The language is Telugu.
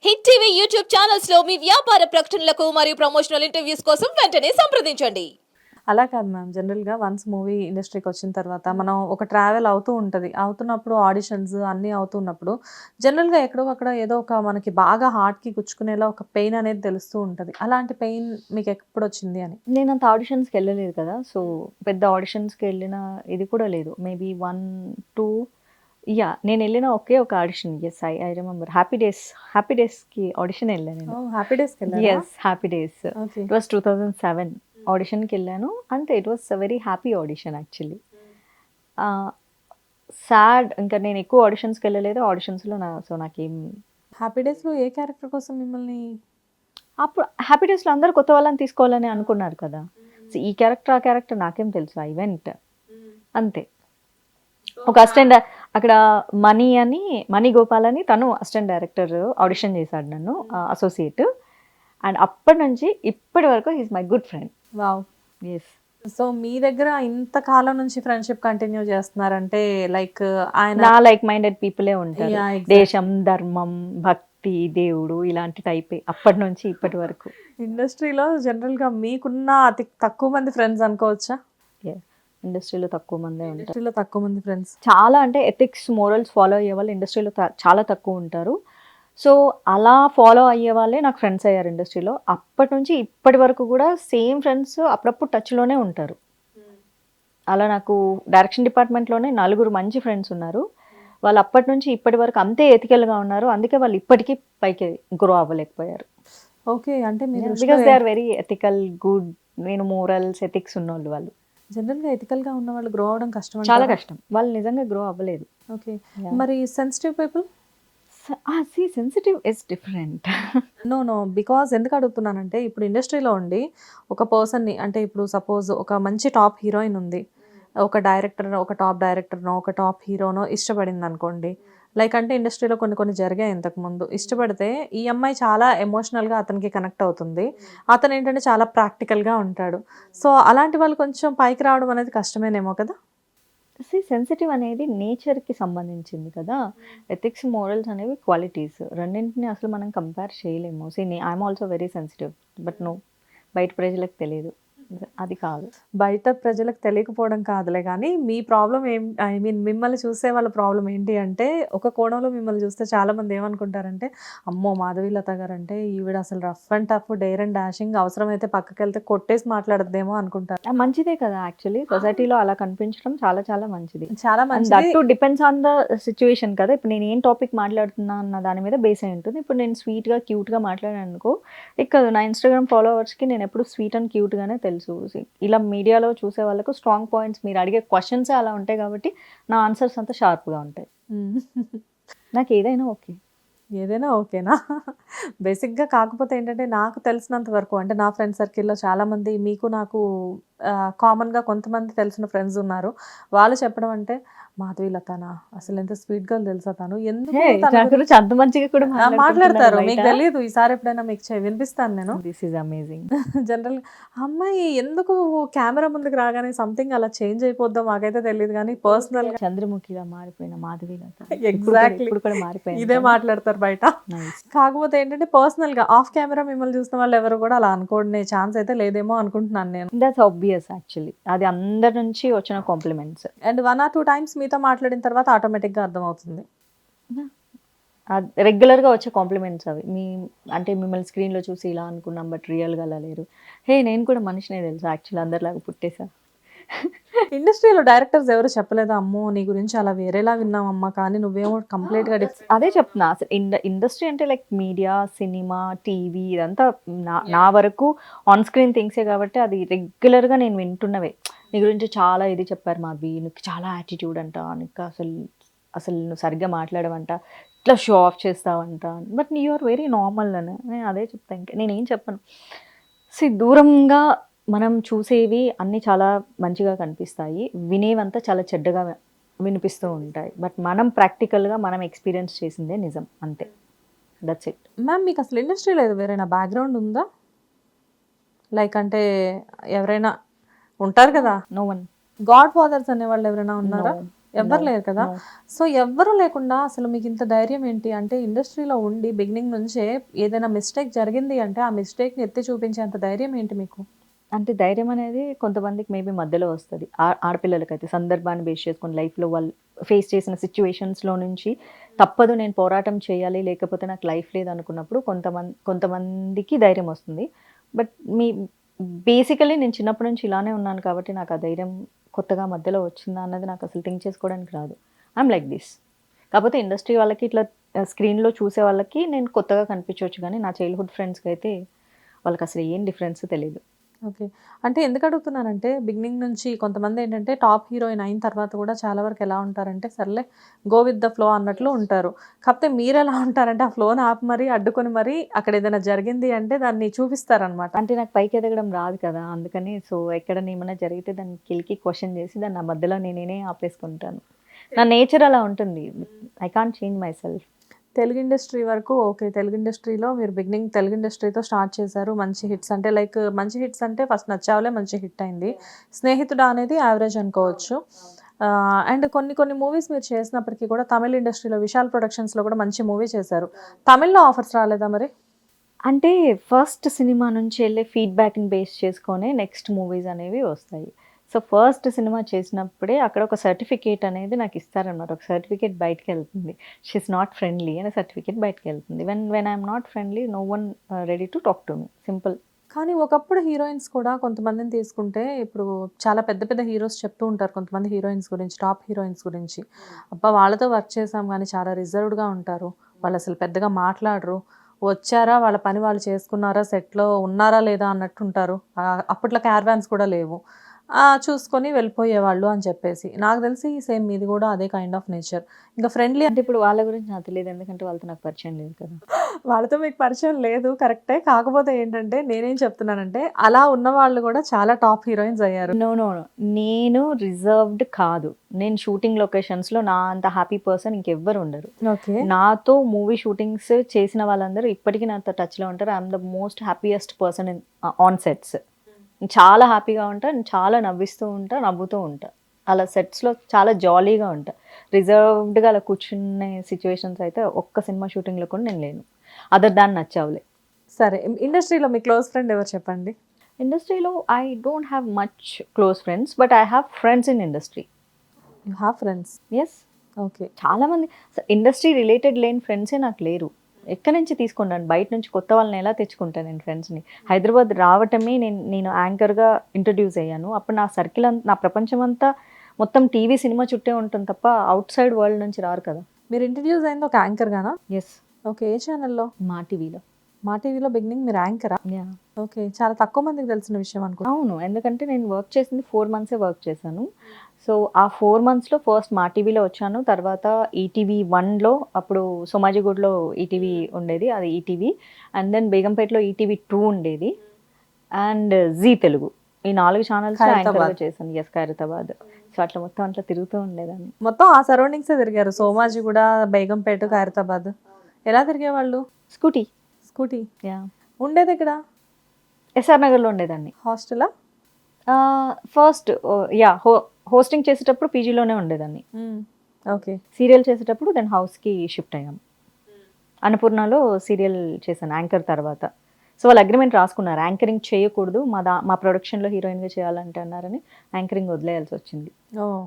హిట్ టీవీ యూట్యూబ్ ఛానల్స్ లో మీ వ్యాపార ప్రకటనలకు మరియు ప్రమోషనల్ ఇంటర్వ్యూస్ కోసం వెంటనే సంప్రదించండి. అలా కాదు మ్యామ్. జనరల్‌గా వన్స్ మూవీ ఇండస్ట్రీకి వచ్చిన తర్వాత మనం ఒక ట్రావెల్ అవుతూ ఉంటది. అవుతున్నప్పుడు ఆడిషన్స్ అన్నీ అవుతున్నప్పుడు జనరల్‌గా ఎక్కడో అక్కడ ఏదో ఒక మనకి బాగా హార్ట్‌కి గుచ్చుకునేలా ఒక పెయిన్ అనేది తెలుస్తూ ఉంటది. అలాంటి పెయిన్ మీకు ఎప్పుడొచ్చింది అని? నేనంత ఆడిషన్స్‌కెళ్ళలేదు కదా! సో, పెద్ద ఆడిషన్స్‌కెళ్ళిన ఇది కూడా లేదు. మేబీ 1, 2 నేనెళ్ళిన ఒకే ఒక ఆడిషన్. ఐ రిమెంబర్ 'హ్యాపీ డేస్‌కి' ఆడిషన్ ఎళ్ళా నేను. ఓహ్! హ్యాపీ డేస్‌కెళ్లారా? 'Happy days.' Okay. It was 2007 ఆడిషన్‌కెళ్ళాను. అంతే, it was a very happy audition actually. Ah, sad ఇంకా నేను ఎక్కువ ఆడిషన్స్‌కెళ్ళలేదు. ఆడిషన్స్‌లో నాకేం హ్యాపీ డేస్‌లో ఏ క్యారెక్టర్ కోసం మిమ్మల్ని? అప్పుడు 'హ్యాపీ డేస్‌లో' అందరూ కొత్త వాళ్ళని తీసుకోవాలని అనుకున్నారు కదా! సో, ఈ క్యారెక్టర్, ఆ క్యారెక్టర్ నాకేం తెలుసు. ఐ వెంట్ అంతే. ఒక అసిస్టెంట్ అక్కడ మణి గోపాల్ అని తను అసిస్టెంట్ డైరెక్టర్ ఆడిషన్ చేశాడు నన్ను, అసోసియేట్. అండ్ అప్పటి నుంచి ఇప్పటి వరకు he is my good friend. Wow! Yes. So, మీ దగ్గర ఇంత కాలం నుంచి ఫ్రెండ్‌షిప్ కంటిన్యూ చేస్తున్నారంటే లైక్ ఆయన నా లైక్ మైండెడ్ పీపులే ఉంటారు. యాహ్! ఎగ్జాక్ట్‌లీ. దేశం, ధర్మం, భక్తి, దేవుడు ఇలాంటి టైపే అప్పటి నుంచి ఇప్పటి వరకు. ఇండస్ట్రీలో జనరల్‌గా మీకున్న అతి తక్కువ మంది ఫ్రెండ్స్ అనుకోవచ్చా? ఇండస్ట్రీలో తక్కువ మందే ఉంటారు. ఇండస్ట్రీలో తక్కువ మంది ఫ్రెండ్స్. చాలా అంటే ఎథిక్స్, మోరల్స్ ఫాలో అయ్యే వాళ్ళు ఇండస్ట్రీలో చాలా తక్కువ ఉంటారు. సో, అలా ఫాలో అయ్యే వాళ్ళే నాకు ఫ్రెండ్స్ అయ్యారు ఇండస్ట్రీలో. అప్పటి నుంచి ఇప్పటి వరకు కూడా సేమ్ ఫ్రెండ్స్ అప్పుడప్పుడు టచ్‌లోనే ఉంటారు. అలా నాకు డైరెక్షన్ డిపార్ట్మెంట్‌లోనే నలుగురు మంచి ఫ్రెండ్స్ ఉన్నారు. వాళ్ళు అప్పటి నుంచి ఇప్పటి వరకు అంతే ఎథికల్‌గా ఉన్నారు. అందుకే వాళ్ళు ఇప్పటికీ పైకి గ్రో అవ్వలేకపోయారు. ఓకే. అంటే మీ దృష్టిలో because they are very ethical, good, morals, ethics ఉన్నోళ్ళు వాళ్ళు. జనరల్‌గా ఎథికల్‌గా ఉన్న వాళ్ళు గ్రో అవ్వడం కష్టం చాలా అంటారా? కష్టం. వాళ్ళు నిజంగా గ్రో అవ్వలేదు. ఓకే. Yeah. మరి sensitive people? Sensitive is different. No. Because ఎందుకు అడుగుతున్నానంటే ఇప్పుడు ఇండస్ట్రీలో ఉండి ఒక పర్సన్‌ని అంటే ఇప్పుడు సపోజ్ ఒక మంచి టాప్ హీరోయిన్ ఉంది. ఒక డైరెక్టర్, ఒక టాప్ డైరెక్టర్‌నో, ఒక టాప్ హీరోనో ఇష్టపడిందనుకోండి. లైక్ అంటే ఇండస్ట్రీలో కొన్ని జరిగాయి ఇంతకుముందు. ఇష్టపడితే ఈ అమ్మాయి చాలా ఎమోషనల్‌గా అతనికి కనెక్ట్ అవుతుంది. అతనేంటంటే చాలా ప్రాక్టికల్‌గా ఉంటాడు. సో, అలాంటి వాళ్ళు కొంచెం పైకి రావడం అనేది కష్టమేనేమో కదా? సెన్సిటివ్ అనేది నేచర్‌కి సంబంధించింది కదా! ఎథిక్స్, మోరల్స్ అనేవి క్వాలిటీస్. రెండింటిని అసలు మనం కంపేర్ చేయలేము. I'm also very sensitive. But బయట ప్రజలకు తెలీదు. అది కాదు. బయట ప్రజలకు తెలియకపోవడం కాదులే గానీ, మీ ప్రాబ్లమ్ ఐ మీన్ మిమ్మల్ని చూసే వాళ్ళ ప్రాబ్లమ్ ఏంటి అంటే, ఒక కోణంలో మిమ్మల్ని చూస్తే చాలామంది ఏమనుకుంటారంటే, అమ్మో! మాధవీలత గారంటే ఈవిడ అసలు rough and tough, dare and dashing, అవసరమైతే పక్కకెళ్తే కొట్టేసి మాట్లాడద్దేమో అనుకుంటారు. మంచిదే కదా! యాక్చువల్లీ సొసైటీలో అలా కనిపించడం చాలా చాలా మంచిది. చాలా అండ్ మంచిది. That to depends on the situation కదా! ఇప్పుడు నేను ఏం టాపిక్ మాట్లాడుతున్నా అన్న దాని మీద బేస్ అయి ఉంటుంది. ఇప్పుడు నేను స్వీట్‌గా, క్యూట్‌గా మాట్లాడాననుకో ఎక్కదు. నా ఇన్‌స్టాగ్రామ్ ఫాలోవర్స్‌కి నేను ఎప్పుడు స్వీట్ అండ్ క్యూట్‌గానే తెలుసు. ఇలా మీడియాలో చూసే వాళ్ళకు స్ట్రాంగ్ పాయింట్స్, మీరు అడిగే క్వెషన్సే అలా ఉంటాయి కాబట్టి నా ఆన్సర్స్ అంతా షార్ప్‌గా ఉంటాయి. హ్మ్. నాకు ఏదైనా ఓకే. ఏదైనా ఓకేనా? బేసిక్‌గా కాకపోతే ఏంటంటే, నాకు తెలిసినంత వరకు అంటే నా ఫ్రెండ్ సర్కిల్‌లో చాలామంది మీకు నాకు కామన్‌గా కొంతమంది తెలిసిన ఫ్రెండ్స్ ఉన్నారు. వాళ్ళు చెప్పడం అంటే, మాధవీలతనా? అసలు ఎంత స్వీట్ గర్ల్ తెలుసా తను? ఎందుకు తన నా గురించి గురించి అంత మంచిగా కూడా మాట్లాడతారు. మీకు తెలీదు. ఈసారి ఎప్పుడైనా మీకు వినిపిస్తాను నేను. This is amazing. జనరల్‌గా అమ్మాయి ఎందుకు కెమెరా ముందుకు రాగానే సంథింగ్ అలా చేంజ్ అయిపోద్దో మాకైతే తెలీదు గానీ పర్సనల్‌గా చంద్రముఖిగా మారిపోయిన మాధవీలత. ఎగ్జాక్ట్‌లీ ఇప్పుడు కూడా మారిపోయింది. ఇదే మాట్లాడతారు బయట. నైస్. కాకపోతే ఏంటంటే పర్సనల్‌గా ఆఫ్ కెమెరా మిమ్మల్ని చూసిన వాళ్ళు ఎవరు కూడా అలా అనుకునే ఛాన్స్ అయితే లేదేమో అనుకుంటున్నాను నేను. That's obvious actually. అది అందరి నుంచి వచ్చిన కాంప్లిమెంట్స్. అండ్ 1 ఆర్ 2 టైమ్స్ మీతో మాట్లాడిన తర్వాత ఆటోమేటిక్‌గా అర్థమవుతుంది. రెగ్యులర్‌గా వచ్చే కాంప్లిమెంట్స్ అవి. అంటే మిమ్మల్ని స్క్రీన్‌లో చూసి ఇలా అనుకున్నాం బట్ రియల్‌గా అలా లేరు. హే! నేను కూడా మనిషినే తెలుసా యాక్చువల్లీ అందరిలాగా పుట్టేసా. ఇండస్ట్రీలో డైరెక్టర్స్ ఎవరు చెప్పలేదా? అమ్మో! నీ గురించి అలా వేరేలా విన్నామమ్మా కానీ నువ్వేమో కంప్లీట్‌గా అదే చెప్తున్నా. అసలు ఇండస్ట్రీ అంటే లైక్ మీడియా, సినిమా, టీవీ ఇదంతా నా వరకు ఆన్ స్క్రీన్ థింగ్సే కాబట్టి అది రెగ్యులర్‌గా నేను వింటున్నవే. నీ గురించి చాలా ఇది చెప్పారు మాధవి. నీకు చాలా యాటిట్యూడ్ అంట. నీకు అసలు నువ్వు సరిగ్గా మాట్లాడవంట. ఇట్లా షో ఆఫ్ చేస్తావంట. But you are very normal అని. నేను అదే చెప్తా. ఇంకా నేనేం చెప్పను. దూరంగా మనం చూసేవి అన్నీ చాలా మంచిగా కనిపిస్తాయి. వినేవంతా చాలా చెడ్డగా వినిపిస్తూ ఉంటాయి. బట్ మనం ప్రాక్టికల్‌గా మనం ఎక్స్‌పీరియన్స్ చేసిందే నిజం అంతే. That's it. మ్యామ్ మీకు అసలు ఇండస్ట్రీలో వేరైనా బ్యాక్‌గ్రౌండ్ ఉందా? లైక్ అంటే ఎవరైనా ఉంటారు కదా! No one. గాడ్ ఫాదర్స్ అనేవాళ్ళు ఎవరైనా ఉన్నారా? ఎవ్వరు No, లేరు కదా. no. సో ఎవ్వరు లేకుండా అసలు మీకు ఇంత ధైర్యం ఏంటి? అంటే ఇండస్ట్రీలో ఉండి బిగినింగ్ నుంచే ఏదైనా మిస్టేక్ జరిగింది అంటే ఆ మిస్టేక్‌ని ఎత్తి చూపించేంత ధైర్యం ఏంటి మీకు? అంటే ధైర్యం అనేది కొంతమందికి మేబీ మధ్యలో వస్తది. ఆడపిల్లలకైతే సందర్భాన్ని బేస్ చేసుకొని లైఫ్‌లో వాళ్ళు ఫేస్ చేసిన సిట్యుయేషన్స్‌లో నుంచి తప్పదు నేను పోరాటం చేయాలి, లేకపోతే నాకు లైఫ్ లేదనుకున్నప్పుడు కొంతమందికి ధైర్యం వస్తుంది. బట్ బేసికల్లీ నేను చిన్నప్పటి నుంచి ఇలానే ఉన్నాను కాబట్టి నాకు ఆ ధైర్యం కొత్తగా మధ్యలో వచ్చిందా అన్నది నాకు అసలు థింక్ చేసుకోవడానికి రాదు. I'm like this. కాకపోతే ఇండస్ట్రీ వాళ్ళకి ఇట్లా స్క్రీన్‌లో చూసే వాళ్ళకి నేను కొత్తగా కనిపించొచ్చు గానీ, నా చైల్డ్‌హుడ్ ఫ్రెండ్స్‌కైతే వాళ్ళకసలు ఏం డిఫరెన్స్ తెలీదు. ఓకే. అంటే ఎందుకు అడుగుతున్నానంటే బిగినింగ్ నుంచి కొంతమంది ఏంటంటే టాప్ హీరోయిన్ అయిన తర్వాత కూడా చాలా వరకు ఎలా ఉంటారంటే సర్లే గో విత్ ద ఫ్లో అన్నట్లు ఉంటారు. కాకపోతే మీరెలా ఉంటారంటే ఆ ఫ్లోని ఆపి మరీ అడ్డుకొని మరీ అక్కడ ఏదైనా జరిగింది అంటే దాన్ని చూపిస్తారనమాట. అంటే నాకు పైకి ఎదగడం రాదు కదా! అందుకని ఎక్కడన్నా ఏమన్నా జరిగితే దాన్ని కిలికి క్వెషన్ చేసి దాన్ని నా మధ్యలో నేనే ఆపేసుకుంటాను. నా నేచర్ అలా ఉంటుంది. I can't change my self. Telugu industry వరకు ఓకే. తెలుగు ఇండస్ట్రీలో మీరు బిగినింగ్ తెలుగు ఇండస్ట్రీతో స్టార్ట్ చేశారు. మంచి హిట్స్ అంటే లైక్ మంచి హిట్స్ అంటే ఫస్ట్ 'నచ్చావులే' మంచి హిట్ అయింది. 'స్నేహితుడా' అనేది యావరేజ్ అనుకోవచ్చు. అండ్ కొన్ని మూవీస్ మీరు చేసినప్పటికీ కూడా తమిళ్ ఇండస్ట్రీలో విశాల్ ప్రొడక్షన్స్‌లో కూడా మంచి మూవీ చేశారు. తమిళ్‌లో ఆఫర్స్ రాలేదా మరి? అంటే ఫస్ట్ సినిమా నుంచి వెళ్ళే ఫీడ్‌బ్యాక్‌ని బేస్ చేసుకొనే నెక్స్ట్ మూవీస్ అనేవి వస్తాయి. సో, ఫస్ట్ సినిమా చేసినప్పుడే అక్కడ ఒక సర్టిఫికేట్ అనేది నాకు ఇస్తారనమాట. ఒక సర్టిఫికేట్ బయటికెళ్తుంది. షీ ఈస్ నాట్ ఫ్రెండ్లీ అనే సర్టిఫికేట్ బయటికెళ్తుంది. When I'm not friendly no one ready to talk to me. Simple. కానీ ఒకప్పుడు హీరోయిన్స్ కూడా కొంతమందిని తీసుకుంటే ఇప్పుడు చాలా పెద్ద పెద్ద హీరోస్ చెప్తూ ఉంటారు కొంతమంది హీరోయిన్స్ గురించి, టాప్ హీరోయిన్స్ గురించి. అబ్బా! వాళ్ళతో వర్క్ చేసాం గానీ చాలా రిజర్వ్డ్‌గా ఉంటారు. వాళ్ళసలు పెద్దగా మాట్లాడరు. వచ్చారా వాళ్ళ పని వాళ్ళు చేసుకున్నారా, సెట్‌లో ఉన్నారా లేదా అన్నట్టుంటారు. అప్పట్లో క్యారవాన్స్ కూడా లేవు. చూసుకొని వెళ్ళిపోయేవాళ్ళు అని చెప్పేసి. నాకు తెలిసి సేమ్ మీది కూడా అదే కైండ్ ఆఫ్ నేచర్. ఇంకా ఫ్రెండ్లీ అంటే ఇప్పుడు వాళ్ళ గురించి నాకు తెలీదు. ఎందుకంటే వాళ్ళతో నాకు పరిచయం లేదు కదా! వాళ్ళతో మీకు పరిచయం లేదు కరెక్టే. కాకపోతే ఏంటంటే నేనేం చెప్తున్నానంటే అలా ఉన్నవాళ్ళు కూడా చాలా టాప్ హీరోయిన్స్ అయ్యారు. నో. నేను రిజర్వ్డ్ కాదు. నేను షూటింగ్ లొకేషన్స్‌లో నా అంత హ్యాపీ పర్సన్ ఇంకెవ్వరు ఉండరు. ఓకే. నాతో మూవీ షూటింగ్స్ చేసిన వాళ్ళందరూ ఇప్పటికీ నాతో టచ్‌లో ఉంటారు. I'm the most happiest person on sets. చాలా హ్యాపీగా ఉంటా. చాలా నవ్విస్తూ ఉంటా, నవ్వుతూ ఉంటా. అలా సెట్స్‌లో చాలా జాలీగా ఉంటా. రిజర్వ్డ్‌గా అలా కూర్చునే సిట్యుయేషన్స్ అయితే ఒక్క సినిమా షూటింగ్‌లో కూడా నేను లేను. Other than 'Nachavule'. సరే. ఇండస్ట్రీలో మీ క్లోజ్ ఫ్రెండ్ ఎవరు చెప్పండి? ఇండస్ట్రీలో I don't have much close friends. But I have friends in industry. You have friends. Yes. Okay. చాలామంది ఇండస్ట్రీ రిలేటెడ్ లేని ఫ్రెండ్సే నాకు లేరు. ఎక్కడి నుంచి తీసుకుంటాను? బయట నుంచి కొత్త వాళ్ళని ఎలా తెచ్చుకుంటాను నేను ఫ్రెండ్స్‌ని? హైదరాబాద్ రావటమే నేను యాంకర్‌గా ఇంట్రడ్యూస్ అయ్యాను. అప్పుడు నా సర్కిల్ నా ప్రపంచం అంతా మొత్తం టీవీ, సినిమా చుట్టే ఉంటుంది తప్ప ఔట్ సైడ్ వరల్డ్ నుంచి రారు కదా! మీరు ఇంట్రడ్యూస్ అయింది ఒక యాంకర్‌గానా? యెస్. ఓకే. ఏ ఛానల్‌లో? మా టీవీలో. మా టీవీలో బిగినింగ్ మీరు యాంకరా? యాహ్! ఓకే. చాలా తక్కువ మందికి తెలిసిన విషయం అనుకుంటా. అవును. ఎందుకంటే నేను వర్క్ చేసింది 4 మంత్సే వర్క్ చేశాను. సో, ఆ 4 మంత్స్‌లో ఫస్ట్ మా టీవీలో వచ్చాను. తర్వాత ఈటీవీ 1లో అప్పుడు సోమాజిగూడలో ఈటీవీ ఉండేది. అది ఈటీవీ. అండ్ దెన్ బేగంపేటలో ఈటీవీ 2 ఉండేది. అండ్ జీ తెలుగు. ఈ 4 ఛానల్స్‌లో యాంకర్‌గా చేశాను. యెస్, ఖైరతాబాద్. సో, అట్లా మొత్తం అట్లా తిరుగుతూ ఉండేదాన్ని. మొత్తం ఆ సరౌండింగ్సే తిరిగారు. సోమాజిగూడ, బేగంపేట, ఖైరతాబాద్. ఎలా తిరిగేవాళ్ళు? స్కూటీ. స్కూటీ. యాహ్! ఉండేదెక్కడ? ఎస్ఆర్ నగర్‌లో ఉండేదాన్ని. హాస్టలా? ఫస్ట్ హోస్టింగ్ చేసేటప్పుడు పీజీలోనే ఉండేదాన్ని. ఓకే. సీరియల్ చేసేటప్పుడు దెన్ హౌస్‌కి షిఫ్ట్ అయ్యాం. అన్నపూర్ణలో సీరియల్ చేశాను యాంకర్ తర్వాత. సో, వాళ్ళు అగ్రీమెంట్ రాసుకున్నారు. యాంకరింగ్ చేయకూడదు. మా ప్రొడక్షన్‌లో హీరోయిన్‌గా చేయాలంటే అన్నారని యాంకరింగ్ వదిలేయాల్సి వచ్చింది. ఓహ్!